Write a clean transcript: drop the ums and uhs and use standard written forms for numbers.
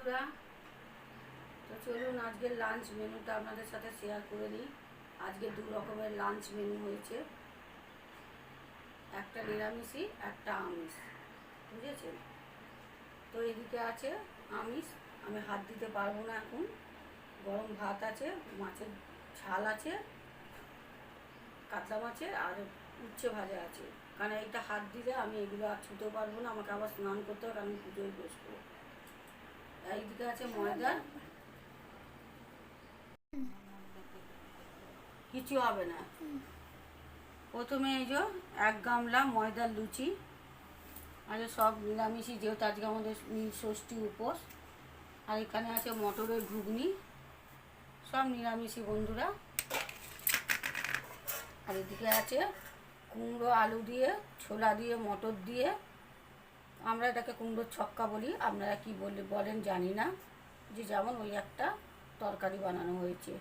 বন্ধুরা, তো চলুন আজকের লাঞ্চ মেনুটা আপনাদের সাথে শেয়ার করে নিই। আজকে দু রকমের লাঞ্চ মেনু হয়েছে, একটা নিরামিষি একটা আমিষ, বুঝেছেন? তো এদিকে আছে আমিষ, আমি হাত দিতে পারবো না এখন। গরম ভাত আছে, মাছের ঝাল আছে, কাতলা মাছের, আর উচ্ছে ভাজা আছে। কারণ এইটা হাত দিলে আমি এগুলো আর ছুতেও পারবো না, আমাকে আবার স্নান করতে হবে, কারণ আমি পুজোয় বসবো। এইদিকে আছে ময়দা, কিছু হবে না। প্রথমে এই যে 1 গামলা ময়দার লুচি, আর সব নিরামিষই, যেহেতু আজকে আমাদের ষষ্ঠী উপোস। আর এখানে আছে মটরের ঘুগনি, সব নিরামিষই বন্ধুরা। আর এদিকে আছে কুমড়ো আলু দিয়ে, ছোলা দিয়ে, মটর দিয়ে, আমরা এটাকে কুমড়োর ছক্কা বলি, আপনারা কি বলেন জানি না, যে যেমন ওই একটা তরকারি বানানো হয়েছে।